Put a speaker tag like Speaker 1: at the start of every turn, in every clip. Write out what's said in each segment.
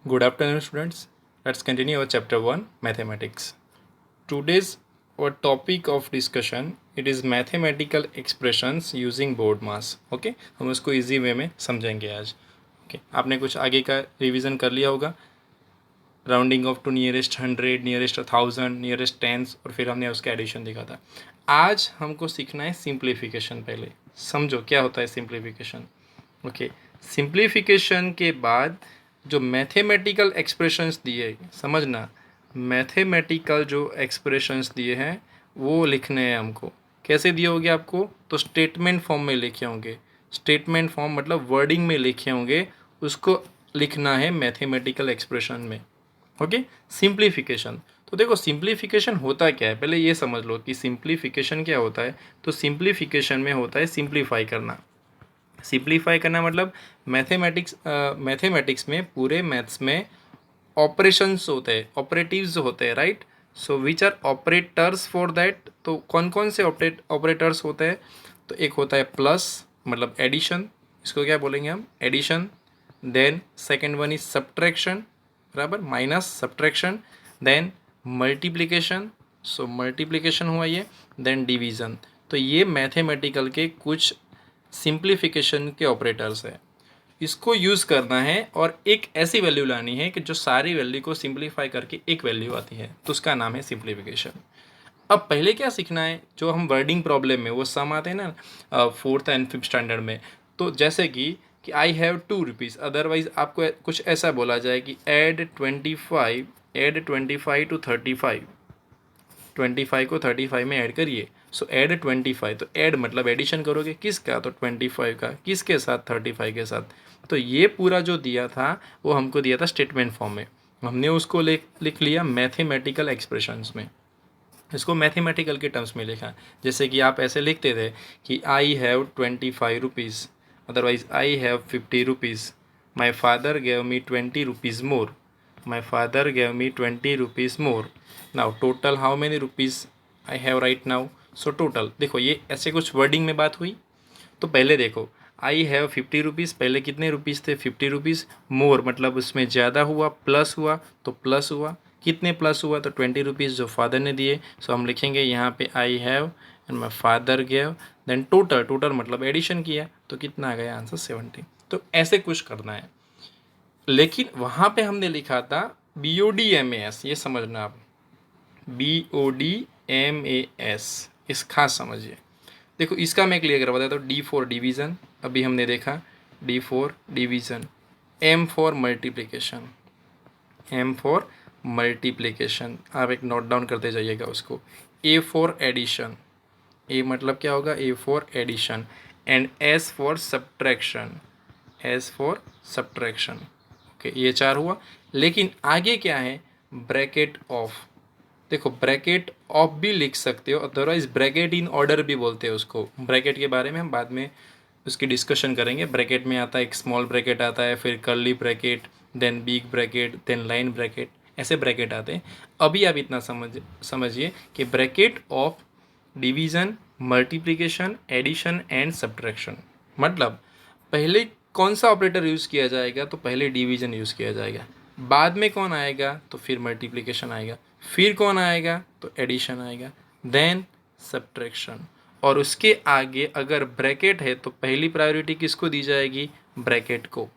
Speaker 1: Good afternoon, students. Let's continue our chapter 1 mathematics. Today's our topic of discussion it is mathematical expressions using board mass. Okay, हम उसको easy way में समझेंगे आज. Okay, आपने कुछ आगे का रिवीजन कर लिया होगा. Rounding off to nearest 100, nearest 1000, nearest tens और फिर हमने उसका एडिशन देखा था. आज हमको सीखना है सिंप्लीफिकेशन. पहले समझो क्या होता है सिंप्लीफिकेशन. ओके, सिंप्लीफिकेशन के बाद जो मैथमेटिकल एक्सप्रेशंस दिए, समझना, मैथमेटिकल जो एक्सप्रेशंस दिए हैं वो लिखने हैं हमको. कैसे दिए होंगे आपको? तो स्टेटमेंट फॉर्म में लिखे होंगे. स्टेटमेंट फॉर्म मतलब वर्डिंग में लिखे होंगे, उसको लिखना है मैथमेटिकल एक्सप्रेशन में. Okay, simplification. तो देखो सिंप्लीफिकेशन होता क्या है, पहले ये समझ लो कि सिंप्लीफिकेशन क्या होता है. तो सिंप्लीफिकेशन में होता है सिंप्लीफाई करना. सिंप्लीफाई करना मतलब मैथमेटिक्स में, पूरे मैथ्स में ऑपरेशंस होते हैं, ऑपरेटिव्स होते हैं, right. So which are operators for that. तो कौन कौन से ऑपरेटर्स होते हैं? तो एक होता है प्लस मतलब एडिशन, इसको क्या बोलेंगे हम? Addition. Then second one is subtraction, बराबर, minus subtraction. Then multiplication, so multiplication हुआ ये. Then division. तो ये मैथमेटिकल के कुछ सिंप्लीफिकेशन के ऑपरेटर्स है. इसको यूज़ करना है और एक ऐसी वैल्यू लानी है कि जो सारी वैल्यू को सिंप्लीफाई करके एक वैल्यू आती है, तो उसका नाम है सिंप्लीफिकेशन. अब पहले क्या सीखना है, जो हम वर्डिंग प्रॉब्लम में वो सम आते हैं ना 4th एंड 5th स्टैंडर्ड में. तो जैसे कि आई हैव 2 रुपीज़, अदरवाइज आपको कुछ ऐसा बोला जाए कि ऐड 25 टू 35, 25 को 35 में ऐड करिए. सो ऐड 25, तो ऐड मतलब एडिशन करोगे किसका? तो 25 का. किसके साथ? 35 के साथ. तो ये पूरा जो दिया था वो हमको दिया था स्टेटमेंट फॉर्म में, हमने उसको लिख लिया मैथमेटिकल एक्सप्रेशंस में. इसको मैथमेटिकल के टर्म्स में लिखा. जैसे कि आप ऐसे लिखते थे कि I have 25 rupees, otherwise I have 50 rupees. My father gave me 20 rupees more. My father gave me 20 rupees more. Now total how many rupees I have right now. So total देखो, ये ऐसे कुछ वर्डिंग में बात हुई. तो पहले देखो, आई हैव 50 रुपीज़, पहले कितने रुपीज़ थे? 50 रुपीज़. मोर मतलब उसमें ज़्यादा हुआ, प्लस हुआ, तो प्लस हुआ. कितने प्लस हुआ? तो 20 रुपीज़ जो फादर ने दिए. सो हम लिखेंगे यहाँ पे I have and my father gave. Then total, total मतलब एडिशन किया, तो कितना आ गया आंसर? 70. तो ऐसे कुछ करना है. लेकिन वहाँ पे हमने लिखा था BODMAS, ये समझना आप, BODMAS, इस खास समझिए. देखो इसका मैं क्लियर करवा देता हूँ. D4 डिवीज़न, अभी हमने देखा D4 division. M for multiplication, M for multiplication, आप एक नोट डाउन करते जाइएगा उसको. A फॉर एडिशन, A मतलब क्या होगा? A for addition. And S for subtraction, S for subtraction. Okay, ये 4 हुआ. लेकिन आगे क्या है? Bracket of. देखो ब्रैकेट ऑफ भी लिख सकते हो, अदरवाइज ब्रैकेट इन ऑर्डर भी बोलते हैं उसको. ब्रैकेट के बारे में हम बाद में उसकी डिस्कशन करेंगे. ब्रैकेट में आता है एक स्मॉल ब्रैकेट आता है, फिर curly bracket, then big bracket, then line bracket, ऐसे ब्रैकेट आते हैं. अभी आप इतना समझिए कि bracket of division, multiplication, addition and subtraction. मतलब पहले कौन सा ऑपरेटर यूज़ किया जाएगा? तो पहले डिवीज़न यूज़ किया जाएगा. बाद में कौन आएगा? तो फिर मल्टीप्लिकेशन आएगा. फिर कौन आएगा? तो एडिशन आएगा. Then subtraction. और उसके आगे अगर ब्रैकेट है तो पहली प्रायोरिटी किसको दी जाएगी? ब्रैकेट को.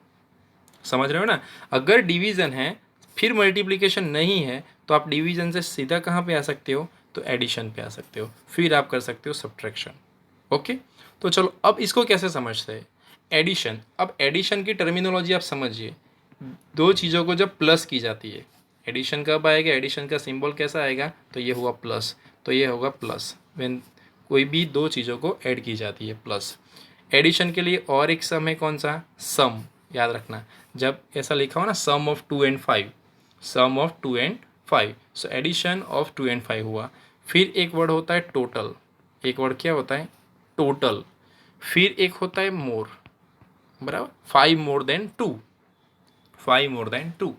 Speaker 1: समझ रहे हो ना? अगर डिवीज़न है फिर मल्टीप्लिकेशन नहीं है तो आप डिवीज़न से सीधा कहाँ पे आ सकते हो? तो एडिशन पे आ सकते हो. फिर आप कर सकते हो सब्ट्रैक्शन. ओके, तो चलो अब इसको कैसे समझते हैं? एडिशन. अब एडिशन की टर्मिनोलॉजी आप समझिए. दो चीज़ों को जब प्लस की जाती है, एडिशन कब आएगा? एडिशन का सिंबल कैसा आएगा? तो ये हुआ प्लस, तो ये होगा प्लस. व्हेन कोई भी दो चीज़ों को ऐड की जाती है, प्लस. एडिशन के लिए और एक सम है, कौन सा? सम. याद रखना, जब ऐसा लिखा हो ना sum of 2 and 5, sum of 2 and 5, so addition of 2 and 5 हुआ. फिर एक वर्ड होता है टोटल. एक वर्ड क्या होता है? टोटल. फिर एक होता है मोर, बराबर, 5 more than 2, 5 more than 2,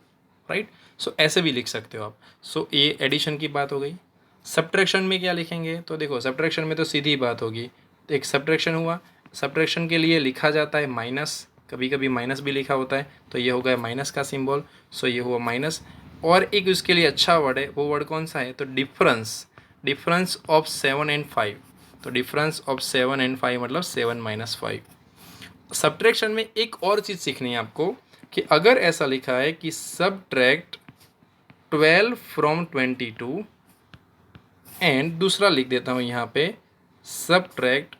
Speaker 1: right. सो ऐसे भी लिख सकते हो आप. सो ये एडिशन की बात हो गई. सब्ट्रैक्शन में क्या लिखेंगे? तो देखो सब्ट्रैक्शन में तो सीधी बात होगी. तो एक सब्ट्रैक्शन हुआ, सब्ट्रैक्शन के लिए लिखा जाता है माइनस, कभी कभी माइनस भी लिखा होता है, तो ये हो गया माइनस का सिंबल, सो ये हुआ माइनस। और एक उसके लिए अच्छा वर्ड है, वो वर्ड कौन सा है, तो डिफरेंस, डिफरेंस ऑफ 7 एंड 5। तो डिफरेंस ऑफ 7 एंड 5 मतलब 7 माइनस 5। सब्ट्रैक्शन में एक और चीज़ सीखनी है आपको कि अगर ऐसा लिखा है कि सब्ट्रैक्ट 12 फ्रॉम 22 एंड दूसरा लिख देता हूँ यहाँ पे सब्ट्रैक्ट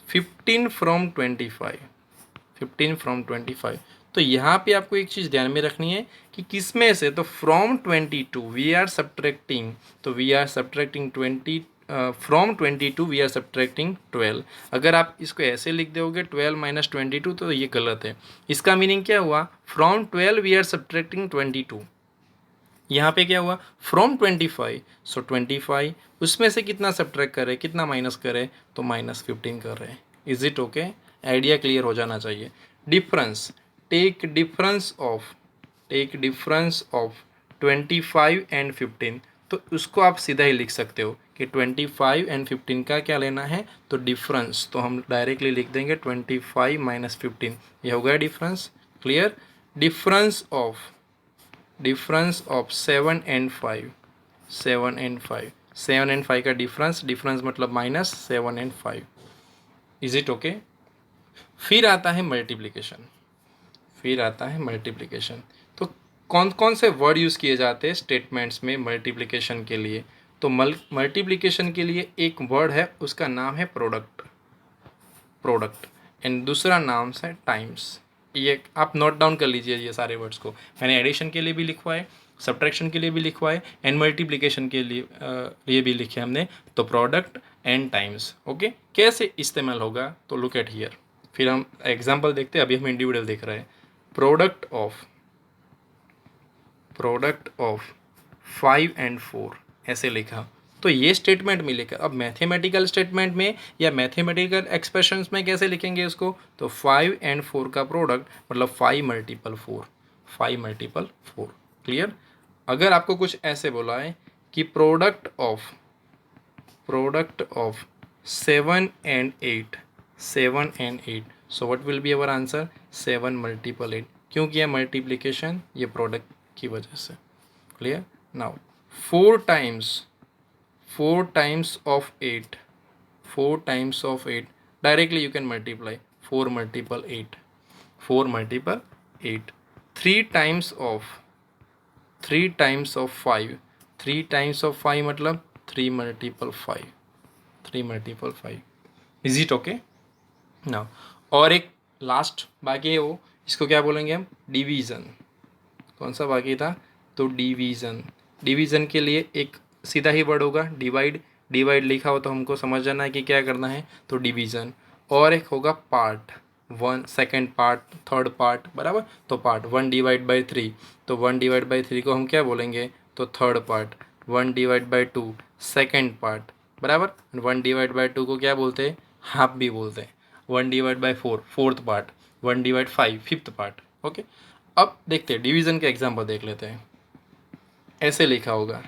Speaker 1: 15 फ्रॉम 25, 15 फ्रॉम 25। तो यहाँ पे आपको एक चीज़ ध्यान में रखनी है कि किस में से, तो फ्रॉम 22 वी आर सब्ट्रैक्टिंग, तो we are subtracting 20 from 22 we are subtracting 12। अगर आप इसको ऐसे लिख दोगे 12 माइनस 22 तो ये गलत है। इसका मीनिंग क्या हुआ, फ्रॉम 12 वी आर सब्ट्रैक्टिंग 22। यहाँ पे क्या हुआ, फ्रॉम 25, सो 25 उसमें से कितना सब्ट्रैक्ट करे, कितना माइनस करे, तो माइनस 15 कर रहे हैं। Is it okay? Idea clear हो जाना चाहिए। Difference, take difference of, take difference of 25 and 15। तो उसको आप सीधा ही लिख सकते हो कि 25 एंड 15 का क्या लेना है, तो डिफरेंस। तो हम डायरेक्टली लिख देंगे 25 माइनस 15, ये हो गया difference. Clear? Difference of, difference of 7 and 5, 7 and 5, 7 and 5 का डिफरेंस, डिफरेंस मतलब minus 7 and 5। Is it okay? फिर आता है मल्टीप्लिकेशन, फिर आता है मल्टीप्लिकेशन। तो कौन कौन से वर्ड यूज़ किए जाते हैं स्टेटमेंट्स में मल्टीप्लिकेशन के लिए, तो मल्टीप्लिकेशन के लिए एक वर्ड है, उसका नाम है प्रोडक्ट, प्रोडक्ट, एंड दूसरा नाम है टाइम्स। ये आप नोट डाउन कर लीजिए ये सारे वर्ड्स को। मैंने एडिशन के लिए भी लिखवा है, सब्ट्रैक्शन के लिए भी लिखवा है, एंड मल्टीप्लिकेशन के लिए भी लिखे हमने, तो प्रोडक्ट एंड टाइम्स। ओके, कैसे इस्तेमाल होगा, तो लुक एट हियर। फिर हम एग्जांपल देखते हैं, अभी हम इंडिविजुअल देख रहे हैं। Product of, product of 5 and 4 ऐसे लिखा, तो ये स्टेटमेंट में लिखा। अब मैथमेटिकल स्टेटमेंट में या मैथमेटिकल एक्सप्रेशंस में कैसे लिखेंगे इसको, तो 5 एंड 4 का प्रोडक्ट मतलब 5 मल्टीपल 4, 5 मल्टीपल 4। क्लियर? अगर आपको कुछ ऐसे बोला है कि product of, product of 7 and 8, 7 and 8, so what will be our answer, 7 multiple 8। क्यों किया मल्टीप्लिकेशन, ये प्रोडक्ट की वजह से। Clear? Now 4 times, 4 times of 8, 4 times of 8, directly you can multiply 4 multiple 8, 4 multiple 8। 3 times of, 3 times of 5, 3 times of 5 मतलब 3 multiple 5, 3 multiple 5। Is it okay? Now और एक last बाकी है, वो इसको क्या बोलेंगे हम, डिवीज़न। कौन सा बाकी था, तो डिवीज़न। डिवीज़न के लिए एक सीधा ही वर्ड होगा डिवाइड, डिवाइड लिखा हो तो हमको समझ जाना है कि क्या करना है, तो डिवीज़न। और एक होगा part, 1 second part, third part, बराबर। तो पार्ट 1 डिवाइड बाई 3, तो 1 डिवाइड बाई 3 को हम क्या बोलेंगे, तो third part. 1 divide by 2 second part, बराबर। 1 डिवाइड बाई 2 को क्या बोलते हैं, हाफ भी बोलते हैं। 1 divide by 4 fourth part, 1 divide 5 fifth part. Okay, अब देखते हैं डिवीज़न के एग्जाम्पल देख लेते हैं। ऐसे लिखा होगा,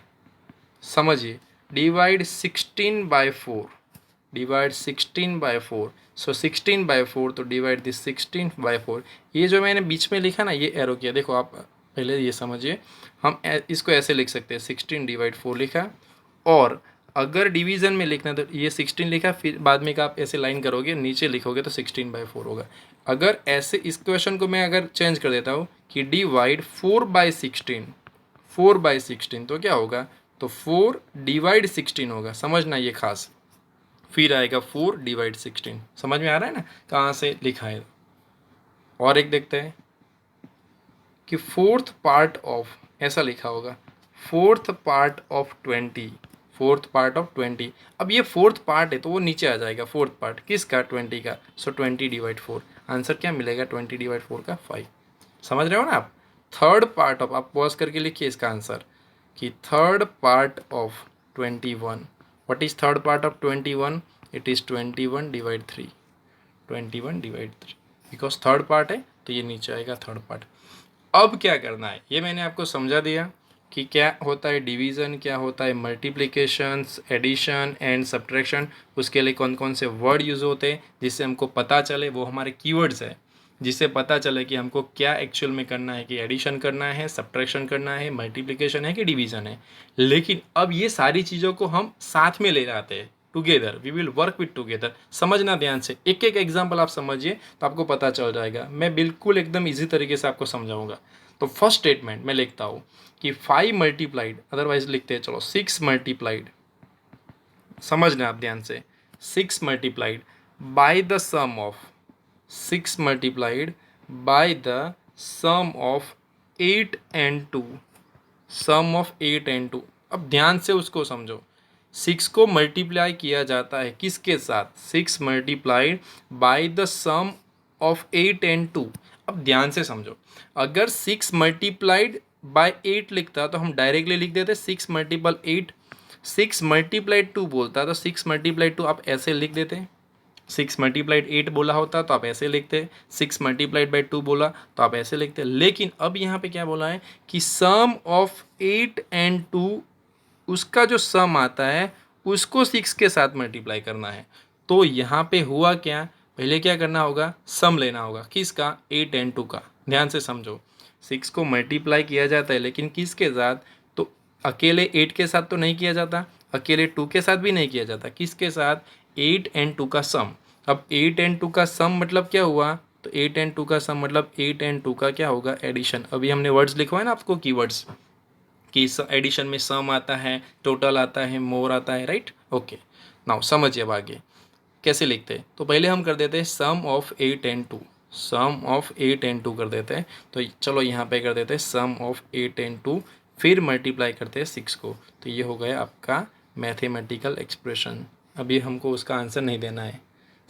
Speaker 1: समझिए, डिवाइड 16 बाय 4, डिवाइड 16 बाय 4, सो 16 बाय 4, तो डिवाइड दिस 16 बाय 4। ये जो मैंने बीच में लिखा ना, ये एरो किया, देखो आप पहले ये समझिए। हम इसको ऐसे लिख सकते हैं, 16 डिवाइड 4 लिखा, और अगर डिवीज़न में लिखना है तो ये 16 लिखा, फिर बाद में का आप ऐसे लाइन करोगे, नीचे लिखोगे तो 16 बाय 4 होगा। अगर ऐसे इस क्वेश्चन को मैं अगर चेंज कर देता हूँ कि डिवाइड 4 बाई 16, 4 बाई 16, तो क्या होगा, तो 4 डिवाइड 16 होगा। समझना ये खास, फिर आएगा 4 डिवाइड 16। समझ में आ रहा है ना कहाँ से लिखा है। और एक देखते हैं कि फोर्थ पार्ट ऑफ, ऐसा लिखा होगा, fourth part of 20, fourth part of 20। अब ये फोर्थ पार्ट है तो वो नीचे आ जाएगा, फोर्थ पार्ट किसका, 20 का, सो 20 डिवाइड 4। आंसर क्या मिलेगा, 20 डिवाइड 4 का 5। समझ रहे हो ना आप। थर्ड पार्ट ऑफ, आप पॉज करके लिखिए इसका आंसर कि third part of 21, what is third part of 21, it is 21 divide 3, 21 divide 3, because third part है तो ये नीचे आएगा थर्ड पार्ट। अब क्या करना है, ये मैंने आपको समझा दिया कि क्या होता है डिवीज़न, क्या होता है मल्टीप्लिकेशंस, एडिशन एंड सब्ट्रैक्शन, उसके लिए कौन कौन से वर्ड यूज़ होते हैं जिससे हमको पता चले, वो हमारे कीवर्ड्स है। जिससे पता चले कि हमको क्या एक्चुअल में करना है, कि एडिशन करना है, सब्ट्रैक्शन करना है, मल्टीप्लिकेशन है कि डिवीज़न है। लेकिन अब ये सारी चीज़ों को हम साथ में ले जाते हैं, together, we will work with together. समझना ध्यान से, एक एक एग्जाम्पल आप समझिए तो आपको पता चल जाएगा। मैं बिल्कुल एकदम ईजी तरीके से आपको समझाऊंगा। तो फर्स्ट स्टेटमेंट मैं लिखता हूँ कि 5 मल्टीप्लाइड, अदरवाइज लिखते हैं, चलो 6 मल्टीप्लाइड, समझना आप ध्यान से, 6 multiplied by the sum of 6 multiplied by the sum of 8 and 2, sum of 8 and 2। अब ध्यान से उसको समझो, 6 को मल्टीप्लाई किया जाता है किसके साथ, 6 multiplied by the sum of 8 and 2। अब ध्यान से समझो, अगर 6 मल्टीप्लाइड बाय 8 लिखता तो हम डायरेक्टली लिख देते 6 मल्टीपल 8। 6 मल्टीप्लाइड 2 बोलता तो 6 मल्टीप्लाइड 2 आप ऐसे लिख देते। 6 मल्टीप्लाइड 8 बोला होता तो आप ऐसे लिखते, 6 मल्टीप्लाइड बाई 2 बोला तो आप ऐसे लिखते। लेकिन अब यहाँ पे क्या बोला है कि सम ऑफ 8 and 2, उसका जो सम आता है उसको 6 के साथ मल्टीप्लाई करना है। तो यहाँ पे हुआ क्या, पहले क्या करना होगा, सम लेना होगा किसका, 8 and 2 का। ध्यान से समझो, 6 को मल्टीप्लाई किया जाता है लेकिन किसके साथ, तो अकेले 8 के साथ तो नहीं किया जाता, अकेले 2 के साथ भी नहीं किया जाता, किसके साथ, 8 and 2 का सम। अब 8 and 2 का सम मतलब क्या हुआ, तो 8 and 2 का सम मतलब 8 and 2 का क्या होगा, एडिशन। अभी हमने वर्ड्स लिखवाए ना आपको, कीवर्ड्स, कि एडिशन में सम आता है, टोटल आता है, मोर आता है, राइट। ओके, नाउ समझिए अब आगे कैसे लिखते हैं। तो पहले हम कर देते हैं sum of 8 and 2, sum of 8 and 2 कर देते हैं। तो चलो यहाँ पे कर देते हैं सम ऑफ 8 and 2, फिर मल्टीप्लाई करते हैं 6 को। तो ये हो गया आपका मैथमेटिकल एक्सप्रेशन। अभी हमको उसका आंसर नहीं देना है,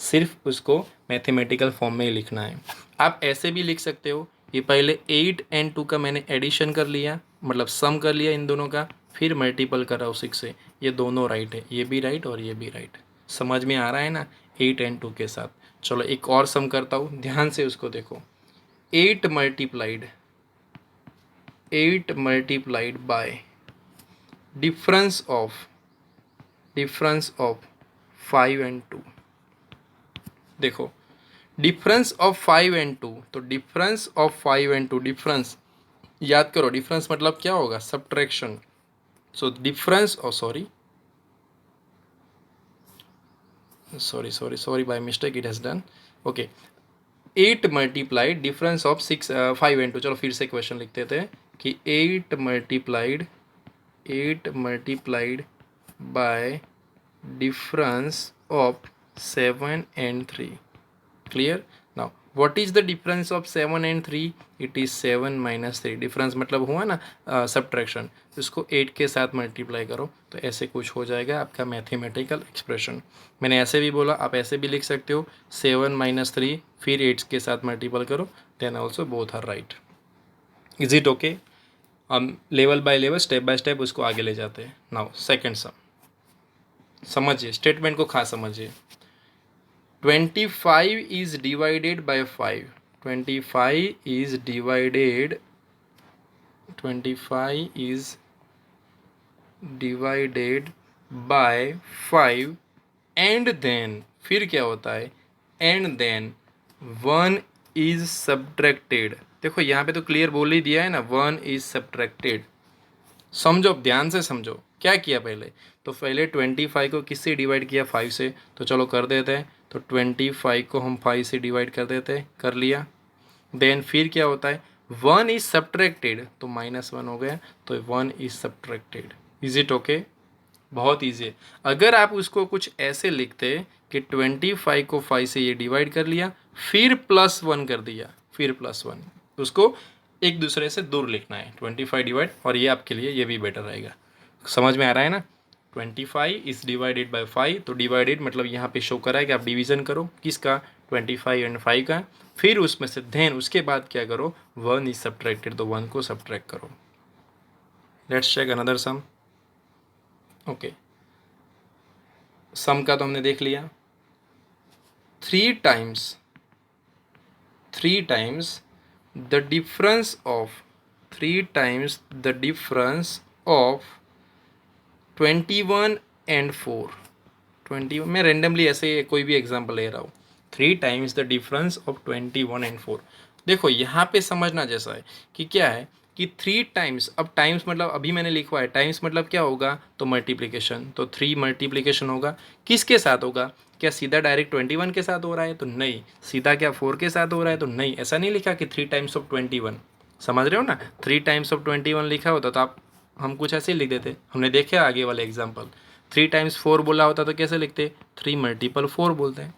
Speaker 1: सिर्फ उसको मैथमेटिकल फॉर्म में ही लिखना है। आप ऐसे भी लिख सकते हो, ये पहले 8 and 2 का मैंने एडिशन कर लिया, मतलब सम कर लिया इन दोनों का, फिर मल्टीपल कर रहा हूँ 6 से। ये दोनों राइट है, ये भी राइट और ये भी राइट। समझ में आ रहा है ना, 8 and 2 के साथ। चलो एक और सम करता हूँ, ध्यान से उसको देखो। 8 multiplied by difference of 5 and 2। देखो, डिफरेंस ऑफ 5 and 2, तो डिफरेंस ऑफ 5 and 2, डिफरेंस याद करो, डिफरेंस मतलब क्या होगा, subtraction. So difference, sorry by mistake it has done। okay, 8 multiplied difference of 5 and 2। चलो फिर से क्वेश्चन लिखते थे कि 8 multiplied by difference of 7 and 3। Clear. Now what is the difference of 7 and 3, it is 7 - 3। Difference मतलब हुआ ना subtraction, इसको 8 के साथ मल्टीप्लाई करो तो ऐसे कुछ हो जाएगा आपका मैथमेटिकल एक्सप्रेशन। मैंने ऐसे भी बोला, आप ऐसे भी लिख सकते हो, 7 - 3 फिर 8 के साथ मल्टीपल करो, then also both are right. Is it okay. हम level by level, step by step उसको आगे ले जाते हैं। नाउ सेकेंड सम, समझिए स्टेटमेंट को खास समझिए। 25 is divided by 5, 25 is divided by 5, and then फिर क्या होता है, and then 1 is subtracted। देखो यहाँ पे तो क्लियर बोल ही दिया है ना, 1 is subtracted। समझो, ध्यान से समझो क्या किया पहले। तो पहले 25 को किससे डिवाइड किया, 5 से। तो चलो कर देते हैं, तो 25 को हम 5 से डिवाइड कर देते हैं, कर लिया। देन फिर क्या होता है, 1 इज सब्ट्रैक्टेड, तो -1 हो गया, तो 1 is subtracted. Is it okay. बहुत ईजी है। अगर आप उसको कुछ ऐसे लिखते कि 25 को 5 से ये डिवाइड कर लिया, फिर +1 कर दिया, फिर +1, उसको एक दूसरे से दूर लिखना है, 25 डिवाइड, और ये आपके लिए ये भी बेटर रहेगा। समझ में आ रहा है ना। 25 इज डिवाइडेड बाय 5, तो डिवाइडेड मतलब यहाँ पे शो करा है कि आप डिवीजन करो किसका, 25 and 5 का, फिर उसमें से देन उसके बाद क्या करो, 1 इज सब्ट्रैक्टेड, तो 1 को सब्ट्रैक्ट करो। Let's check another sum. Okay, sum का तो हमने देख लिया। 3 times the difference of 21 and 4। 21, मैं रेंडमली ऐसे कोई भी एग्जांपल ले रहा हूँ। 3 times the difference of 21 and 4। देखो यहाँ पे समझना जैसा है कि क्या है कि 3 टाइम्स, अब टाइम्स मतलब अभी मैंने लिखवा है, टाइम्स मतलब क्या होगा, तो मल्टीप्लिकेशन, तो 3 मल्टीप्लिकेशन होगा, किसके साथ होगा, क्या सीधा डायरेक्ट 21 के साथ हो रहा है, तो नहीं, सीधा क्या 4 के साथ हो रहा है, तो नहीं, ऐसा नहीं लिखा कि 3 टाइम्स ऑफ 21, समझ रहे हो ना, 3 टाइम्स ऑफ 21 लिखा होता तो आप, हम कुछ ऐसे लिख देते, हमने देखे आगे वाले एग्जाम्पल, 3 टाइम्स 4 बोला होता तो कैसे लिखते, 3 मल्टीपल 4 बोलते हैं,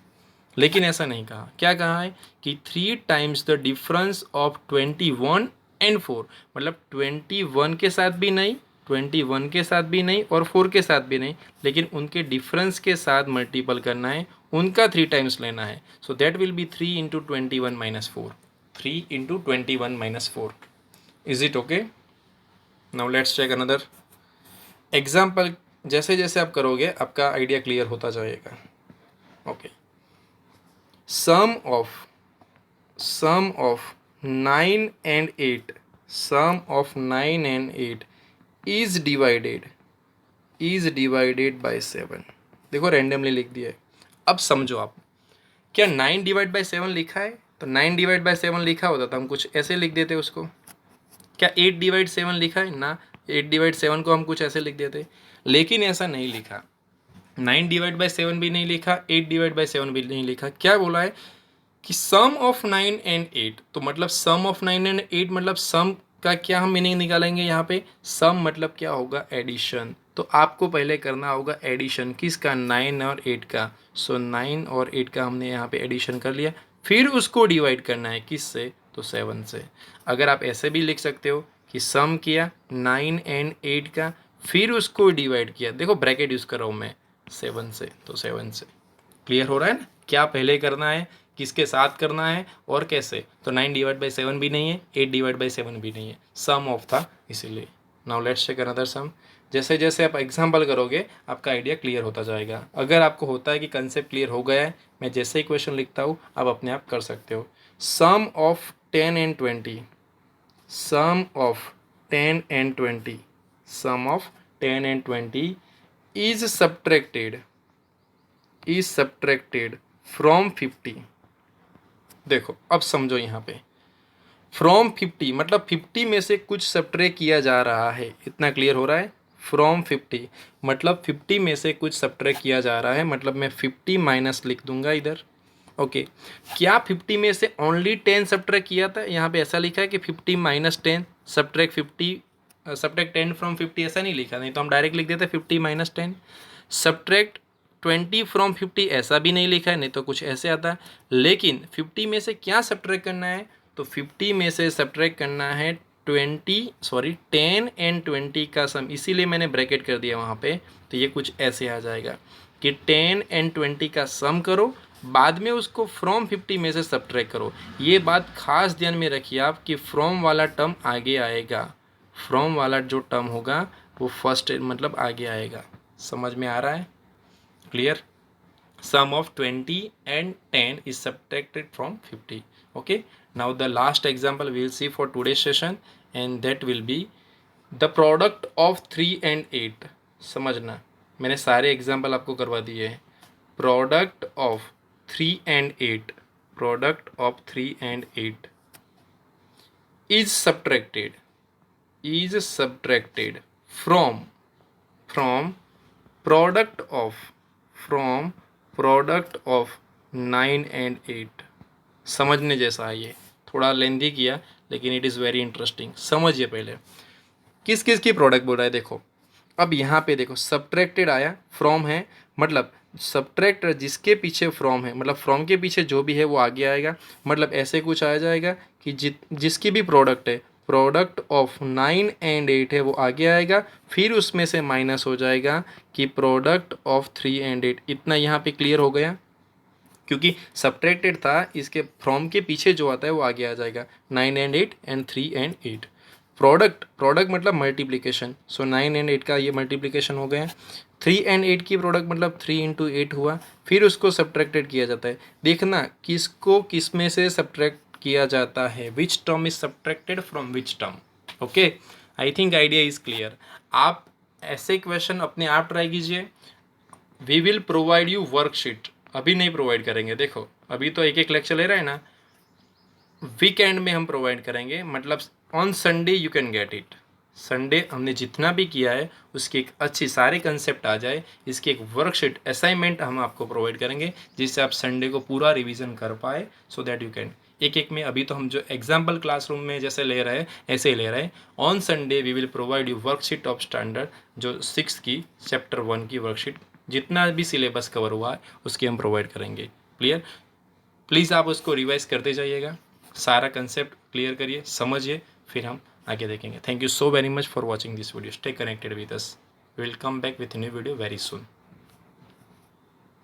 Speaker 1: लेकिन ऐसा नहीं कहा, क्या कहा है कि 3 times the difference of 21 and 4, मतलब 21 के साथ भी नहीं, 21 के साथ भी नहीं और 4 के साथ भी नहीं, लेकिन उनके डिफरेंस के साथ मल्टीपल करना है, उनका 3 टाइम्स लेना है, so that will be 3 into 21 minus 4, 3 into 21 minus 4। Is it okay? Now let's check another example. जैसे जैसे आप करोगे आपका आइडिया क्लियर होता जाएगा। Okay, sum of 9 and 8, sum of 9 and 8 is divided by 7। देखो रैंडमली लिख दिया है। अब समझो आप, क्या 9 डिवाइड बाई 7 लिखा है, तो 9 डिवाइड बाई 7 लिखा होता तो हम कुछ ऐसे लिख देते उसको। क्या 8 डिवाइड 7 लिखा है ना, 8 डिवाइड 7 को हम कुछ ऐसे लिख देते, लेकिन ऐसा नहीं लिखा, 9 डिवाइड बाई 7 भी नहीं लिखा, 8 डिवाइड बाई 7 भी नहीं लिखा। क्या बोला है कि सम ऑफ 9 एंड 8, तो मतलब सम ऑफ 9 एंड 8 मतलब सम का क्या हम मीनिंग निकालेंगे यहाँ पे, सम मतलब क्या होगा, एडिशन, तो आपको पहले करना होगा एडिशन किसका, 9 और 8 का, सो 9 और 8 का हमने यहाँ पे एडिशन कर लिया, फिर उसको डिवाइड करना है किससे, तो 7 से। अगर आप ऐसे भी लिख सकते हो कि सम किया 9 एंड 8 का, फिर उसको डिवाइड किया, देखो ब्रैकेट यूज़ कर रहा हूँ मैं 7 से, तो 7 से। क्लियर हो रहा है ना, क्या पहले करना है, किसके साथ करना है और कैसे, तो 9 डिवाइड बाई 7 भी नहीं है, 8 डिवाइड बाई 7 भी नहीं है, सम ऑफ था इसीलिए। नाउ लेट्स चेक अनदर सम। जैसे जैसे आप एग्जाम्पल करोगे आपका आइडिया क्लियर होता जाएगा। अगर आपको होता है कि कंसेप्ट क्लियर हो गया है, मैं जैसे ही क्वेश्चन लिखता हूँ आप अपने आप कर सकते हो। Sum of 10 and 20, sum of 10 and 20, sum of 10 and 20 is subtracted from 50। देखो अब समझो यहाँ पे, फ्रॉम 50 मतलब 50 में से कुछ सब्ट्रैक्ट किया जा रहा है, इतना क्लियर हो रहा है। फ्रॉम 50 मतलब 50 में से कुछ सब्ट्रैक्ट किया जा रहा है, मतलब मैं 50 माइनस लिख दूंगा इधर। ओके, क्या 50 में से ओनली 10 सब्ट्रैक्ट किया था, यहाँ पे ऐसा लिखा है कि 50 माइनस 10 सब्ट्रैक्ट 10 फ्रॉम 50, ऐसा नहीं लिखा, नहीं तो हम डायरेक्ट लिख देते 50 माइनस 10। सब्ट्रैक्ट 20 फ्रॉम 50 ऐसा भी नहीं लिखा है, नहीं तो कुछ ऐसे आता है, लेकिन 50 में से क्या सब्ट्रैक्ट करना है, तो 50 में से सब्ट्रैक्ट करना है 10 एंड 20 का सम, इसीलिए मैंने ब्रैकेट कर दिया वहाँ पे, तो ये कुछ ऐसे आ जाएगा कि 10 एंड 20 का सम करो, बाद में उसको फ्रॉम 50 में से सब्ट्रैक्ट करो। ये बात खास ध्यान में रखिए आप कि फ्रॉम वाला टर्म आगे आएगा, फ्रॉम वाला जो टर्म होगा वो फर्स्ट मतलब आगे आएगा। समझ में आ रहा है? Clear? Sum of 20 and 10 is subtracted from 50. Okay, now the last example we will see for today's session, and that will be the product of 3 and 8। समझना, मैंने सारे एग्जाम्पल आपको करवा दिए हैं। Product of 3 and 8, product of 3 and 8 is subtracted from product of 9 and 8। समझने जैसा है, ये थोड़ा लेंदी किया लेकिन इट इज़ वेरी इंटरेस्टिंग। समझिए पहले किस किस की प्रोडक्ट बोल रहा है। देखो अब यहाँ पे देखो सब्ट्रैक्टेड आया, फ्रॉम है, मतलब सब्ट्रैक्ट जिसके पीछे फ्रॉम है, मतलब फ्रॉम के पीछे जो भी है वो आगे आएगा, मतलब ऐसे कुछ आ जाएगा कि जिसकी भी प्रोडक्ट है, प्रोडक्ट ऑफ 9 एंड 8 है वो आगे आएगा, फिर उसमें से माइनस हो जाएगा कि प्रोडक्ट ऑफ 3 एंड 8। इतना यहाँ पे क्लियर हो गया, क्योंकि सब्ट्रैक्टेड था, इसके फ्रॉम के पीछे जो आता है वो आगे आ जाएगा, 9 एंड 8 एंड 3 एंड 8। प्रोडक्ट मतलब मल्टीप्लिकेशन, सो 9 एंड 8 का ये मल्टीप्लिकेशन हो गया। 3 एंड 8 की प्रोडक्ट मतलब 3 इंटू 8 हुआ, फिर उसको सब्ट्रैक्टेड किया जाता है। देखना किसको किस में से सब्ट्रैक्ट किया जाता है, which term is subtracted from which term. Okay, I think idea is clear. आप ऐसे क्वेश्चन अपने आप ट्राई कीजिए। We will provide you worksheet, अभी नहीं प्रोवाइड करेंगे। देखो अभी तो एक एक लेक्चर ले रहे हैं ना, वीकेंड में हम प्रोवाइड करेंगे, मतलब on Sunday you can get it. Sunday हमने जितना भी किया है उसकी एक अच्छी सारे कंसेप्ट आ जाए, इसकी एक वर्कशीट असाइनमेंट हम आपको प्रोवाइड करेंगे जिससे आप संडे को पूरा रिवीजन कर पाए, सो दैट यू कैन एक एक में। अभी तो हम जो एग्जाम्पल क्लासरूम में जैसे ले रहे हैं ऐसे ही ले रहे हैं। On Sunday we will provide you worksheet of standard, जो 6 की चैप्टर 1 की वर्कशीट, जितना भी सिलेबस कवर हुआ है उसकी हम प्रोवाइड करेंगे। क्लियर? प्लीज़ आप उसको रिवाइज करते जाइएगा, सारा कंसेप्ट क्लियर करिए, समझिए, फिर हम आगे देखेंगे। Thank you so very much for watching this video. Stay connected with us, will come back with new video very soon.